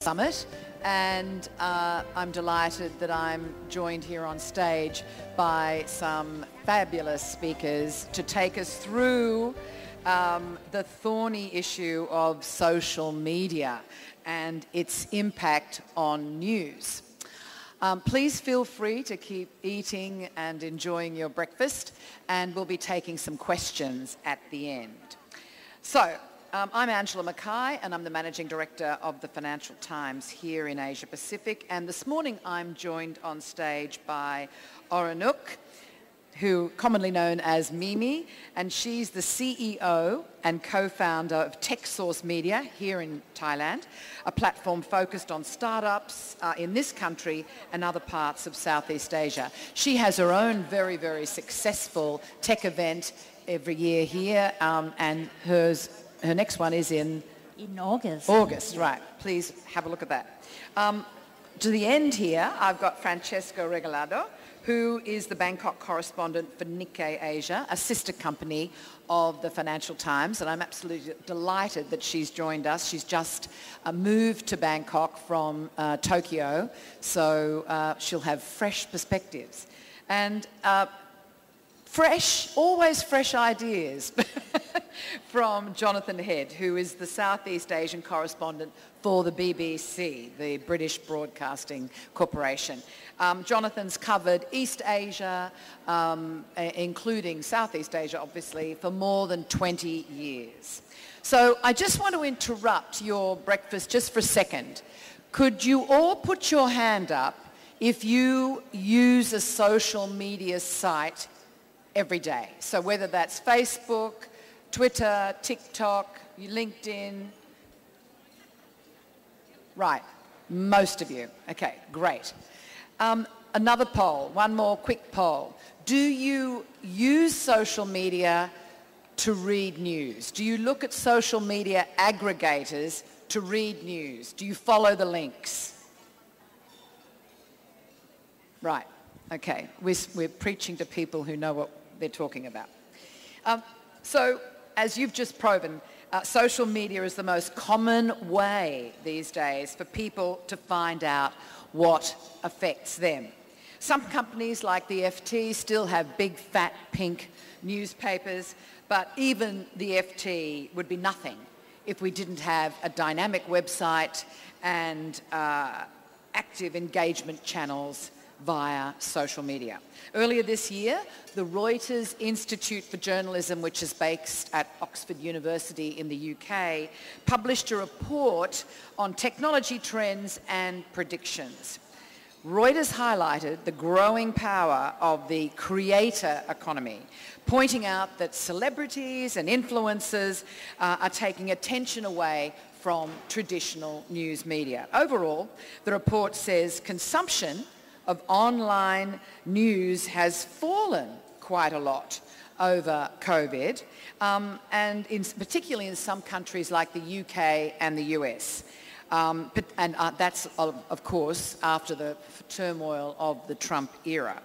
Summit, and I'm delighted that I'm joined here on stage by some fabulous speakers to take us through the thorny issue of social media and its impact on news. Please feel free to keep eating and enjoying your breakfast, and we'll be taking some questions at the end. So, I'm Angela Mackay, and I'm the Managing Director of the Financial Times here in Asia Pacific. And this morning I'm joined on stage by Oranuk, who commonly known as Mimi, and she's the CEO and co-founder of TechSource Media here in Thailand, a platform focused on startups in this country and other parts of Southeast Asia. She has her own very, very successful tech event every year here, and her next one is in August. August, right. Please have a look at that. To the end here, I've got Francesco Regalado, who is the Bangkok correspondent for Nikkei Asia, a sister company of the Financial Times, and I'm absolutely delighted that she's joined us. She's just moved to Bangkok from Tokyo, so she'll have fresh perspectives. And always fresh ideas from Jonathan Head, who is the Southeast Asian correspondent for the BBC, the British Broadcasting Corporation. Jonathan's covered East Asia, including Southeast Asia, obviously, for more than 20 years. So I just want to interrupt your breakfast just for a second. Could you all put your hand up if you use a social media site every day? So whether that's Facebook, Twitter, TikTok, LinkedIn. Right, most of you. Okay, great. Another poll, one more quick poll. Do you use social media to read news? Do you look at social media aggregators to read news? Do you follow the links? Right, okay. We're preaching to people who know what they're talking about. So, as you've just proven, social media is the most common way these days for people to find out what affects them. Some companies like the FT still have big, fat, pink newspapers, but even the FT would be nothing if we didn't have a dynamic website and active engagement channels via social media. Earlier this year, the Reuters Institute for Journalism, which is based at Oxford University in the UK, published a report on technology trends and predictions. Reuters highlighted the growing power of the creator economy, pointing out that celebrities and influencers are taking attention away from traditional news media. Overall, the report says consumption of online news has fallen quite a lot over COVID, and particularly in some countries like the UK and the US. That's, of course, after the turmoil of the Trump era.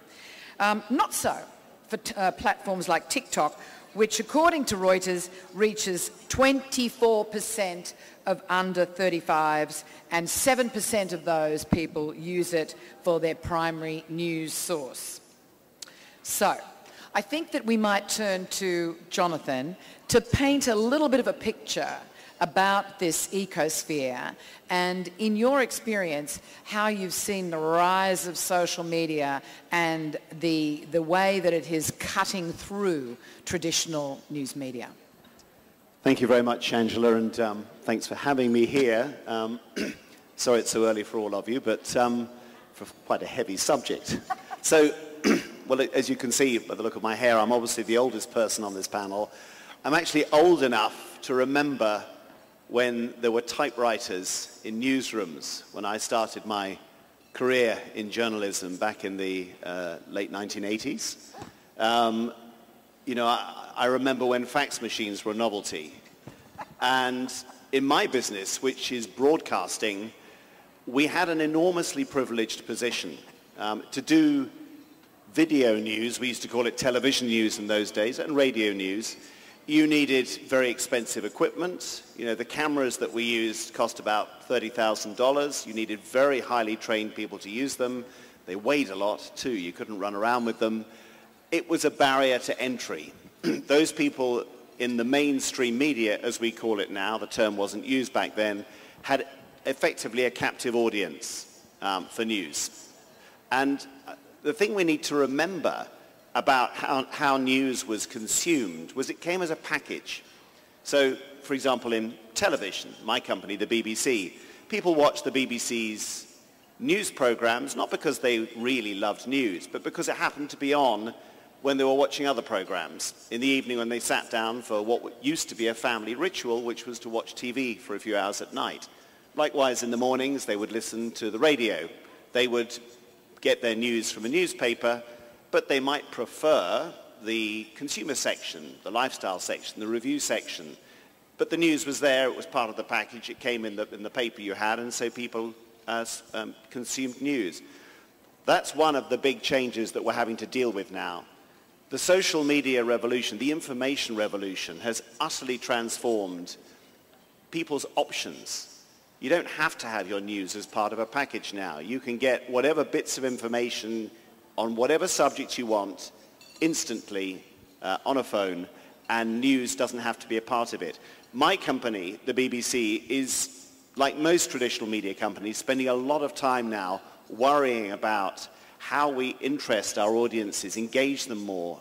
Not so for platforms like TikTok, which, according to Reuters, reaches 24% of under 35s, and 7% of those people use it for their primary news source. So, I think that we might turn to Jonathan to paint a little bit of a picture about this ecosphere and, in your experience, how you've seen the rise of social media and the way that it is cutting through traditional news media. Thank you very much, Angela, and thanks for having me here. Sorry it's so early for all of you, but for quite a heavy subject. So, well, as you can see by the look of my hair, I'm obviously the oldest person on this panel. I'm actually old enough to remember when there were typewriters in newsrooms when I started my career in journalism back in the late 1980s. You know, I remember when fax machines were a novelty. And in my business, which is broadcasting, we had an enormously privileged position. To do video news, we used to call it television news in those days, and radio news, you needed very expensive equipment. You know, the cameras that we used cost about $30,000. You needed very highly trained people to use them. They weighed a lot too. You couldn't run around with them. It was a barrier to entry. Those people in the mainstream media, as we call it now, the term wasn't used back then, had effectively a captive audience for news. And the thing we need to remember about how news was consumed was it came as a package. So, for example, in television, my company, the BBC, people watched the BBC's news programs not because they really loved news, but because it happened to be on when they were watching other programs in the evening when they sat down for what used to be a family ritual, which was to watch TV for a few hours at night. Likewise, in the mornings, they would listen to the radio. They would get their news from a newspaper, but they might prefer the consumer section, the lifestyle section, the review section. But the news was there, it was part of the package, it came in the paper you had, and so people consumed news. That's one of the big changes that we're having to deal with now. The social media revolution, the information revolution, has utterly transformed people's options. You don't have to have your news as part of a package now. You can get whatever bits of information on whatever subject you want instantly on a phone, and news doesn't have to be a part of it. My company, the BBC, is, like most traditional media companies, spending a lot of time now worrying about how we interest our audiences, engage them more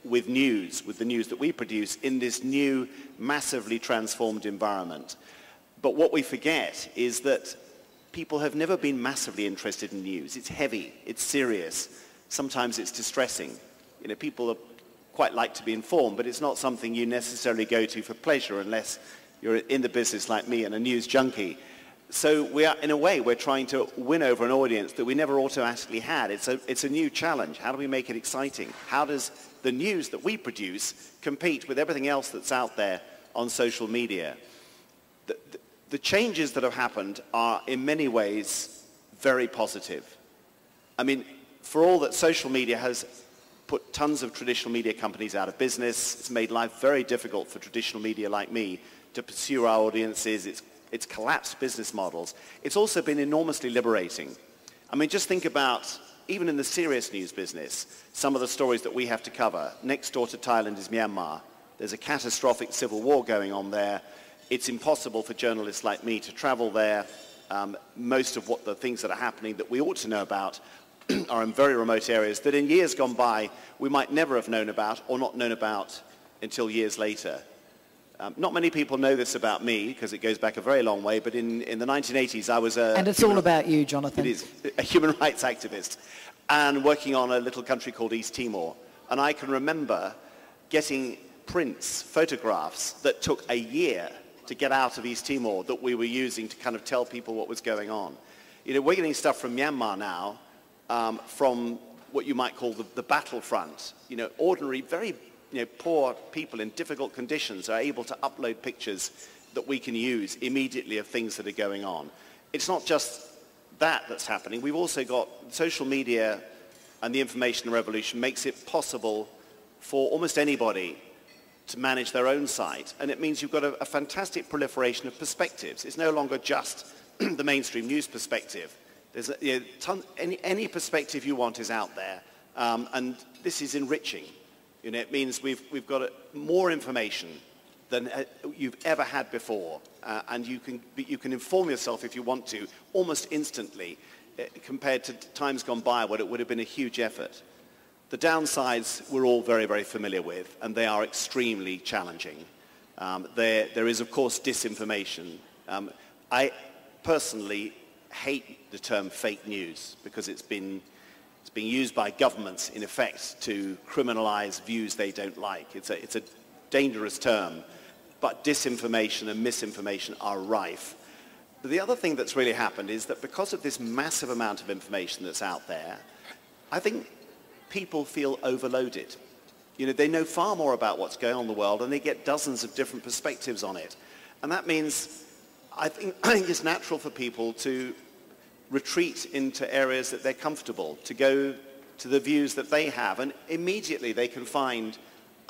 with news, with the news that we produce in this new, massively transformed environment. But what we forget is that people have never been massively interested in news. It's heavy, it's serious, sometimes it's distressing. You know, people quite like to be informed, but it's not something you necessarily go to for pleasure unless you're in the business like me and a news junkie. So we are, in a way, we're trying to win over an audience that we never automatically had. It's a new challenge. How do we make it exciting? How does the news that we produce compete with everything else that's out there on social media? The changes that have happened are, in many ways, very positive. I mean, for all that social media has put tons of traditional media companies out of business, it's made life very difficult for traditional media like me to pursue our audiences, it's collapsed business models. It's also been enormously liberating. I mean, just think about, even in the serious news business, some of the stories that we have to cover. Next door to Thailand is Myanmar. There's a catastrophic civil war going on there. It's impossible for journalists like me to travel there. Most of the things that are happening that we ought to know about are in very remote areas that in years gone by we might never have known about or not known about until years later. Not many people know this about me because it goes back a very long way, but in the 1980s I was a... And it's all about you, Jonathan. It is. A human rights activist and working on a little country called East Timor. And I can remember getting prints, photographs that took a year to get out of East Timor that we were using to kind of tell people what was going on. You know, we're getting stuff from Myanmar now, from what you might call the battlefront. You know, ordinary, very poor people in difficult conditions are able to upload pictures that we can use immediately of things that are going on. It's not just that's happening. We've also got social media, and the information revolution makes it possible for almost anybody to manage their own site. And it means you've got a fantastic proliferation of perspectives. It's no longer just the mainstream news perspective. There's any perspective you want is out there. And this is enriching. You know, it means we've got more information than you've ever had before, and you can inform yourself if you want to almost instantly, compared to times gone by where it would have been a huge effort. The downsides we're all very, very familiar with, and they are extremely challenging. There is, of course, disinformation. I personally hate the term fake news because it's being used by governments, in effect, to criminalize views they don't like. It's a dangerous term, but disinformation and misinformation are rife. But the other thing that's really happened is that because of this massive amount of information that's out there, I think people feel overloaded. You know, they know far more about what's going on in the world, and they get dozens of different perspectives on it. And that means I think it's natural for people to retreat into areas that they're comfortable, to go to the views that they have, and immediately they can find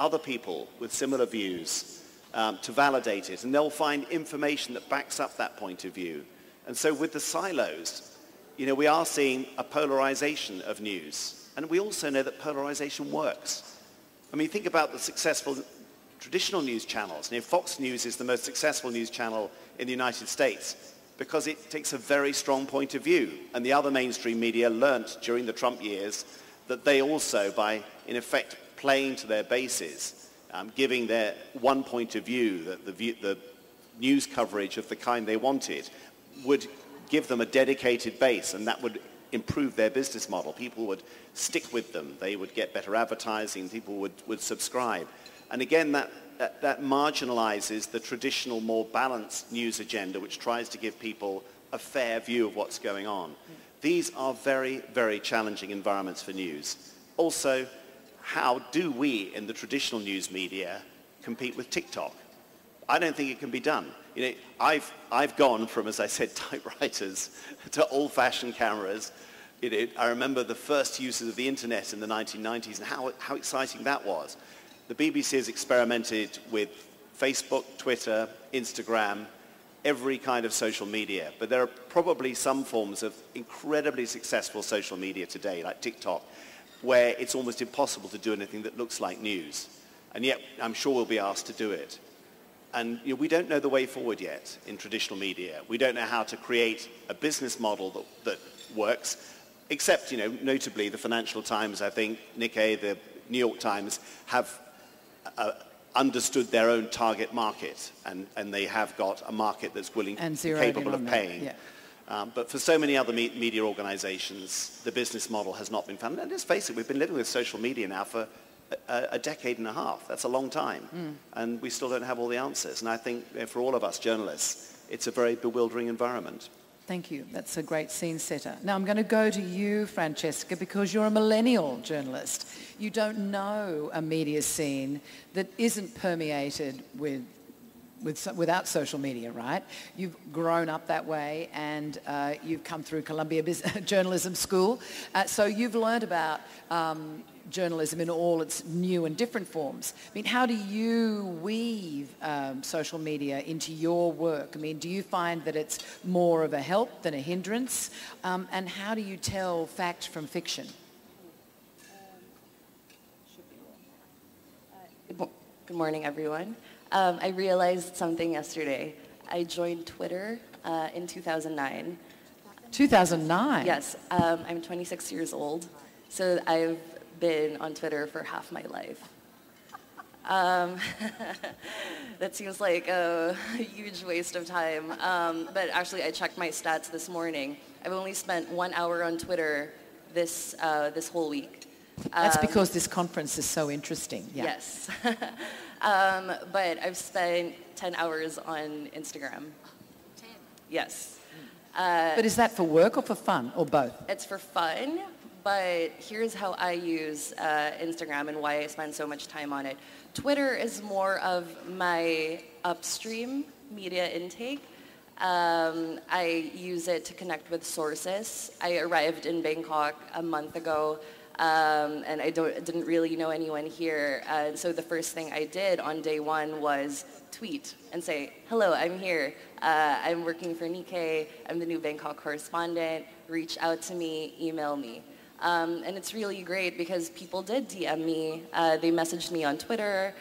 other people with similar views to validate it, and they'll find information that backs up that point of view. And so with the silos, you know, we are seeing a polarization of news. And we also know that polarization works. I mean, think about the successful traditional news channels. You know, Fox News is the most successful news channel in the United States because it takes a very strong point of view. And the other mainstream media learnt during the Trump years that they also, by in effect playing to their bases, giving their one point of view, that the news coverage of the kind they wanted, would give them a dedicated base, and that would improve their business model. People would stick with them. They would get better advertising. People would subscribe. And again, that marginalizes the traditional, more balanced news agenda, which tries to give people a fair view of what's going on. These are very, very challenging environments for news. Also, how do we in the traditional news media compete with TikTok? I don't think it can be done. You know, I've gone from, as I said, typewriters to old-fashioned cameras. You know, I remember the first uses of the internet in the 1990s and how exciting that was. The BBC has experimented with Facebook, Twitter, Instagram, every kind of social media. But there are probably some forms of incredibly successful social media today, like TikTok, where it's almost impossible to do anything that looks like news. And yet, I'm sure we'll be asked to do it. And you know, we don't know the way forward yet in traditional media. We don't know how to create a business model that works, except, you know, notably the Financial Times, I think, Nikkei, the New York Times, have understood their own target market, and they have got a market that's willing and capable of paying. Yeah. But for so many other media organizations, the business model has not been found. And let's face it, we've been living with social media now for a decade and a half. That's a long time. And we still don't have all the answers. And I think for all of us journalists, it's a very bewildering environment. Thank you. That's a great scene setter. Now I'm going to go to you, Francesca, because you're a millennial journalist. You don't know a media scene that isn't permeated without social media, right? You've grown up that way, and you've come through Columbia Journalism School. So you've learned about journalism in all its new and different forms. I mean, how do you weave social media into your work? I mean, do you find that it's more of a help than a hindrance? And how do you tell fact from fiction? Good morning, everyone. I realized something yesterday. I joined Twitter in 2009. 2009? Yes. I'm 26 years old, so I've been on Twitter for half my life. That seems like a huge waste of time. But actually, I checked my stats this morning. I've only spent 1 hour on Twitter this whole week. That's because this conference is so interesting. Yeah. Yes. But I've spent 10 hours on Instagram. 10? Yes. But is that for work or for fun, or both? It's for fun, but here's how I use Instagram and why I spend so much time on it. Twitter is more of my upstream media intake. I use it to connect with sources. I arrived in Bangkok a month ago. And I didn't really know anyone here. So the first thing I did on day one was tweet and say, hello, I'm here. I'm working for Nikkei. I'm the new Bangkok correspondent. Reach out to me, email me. And it's really great because people did DM me. They messaged me on Twitter.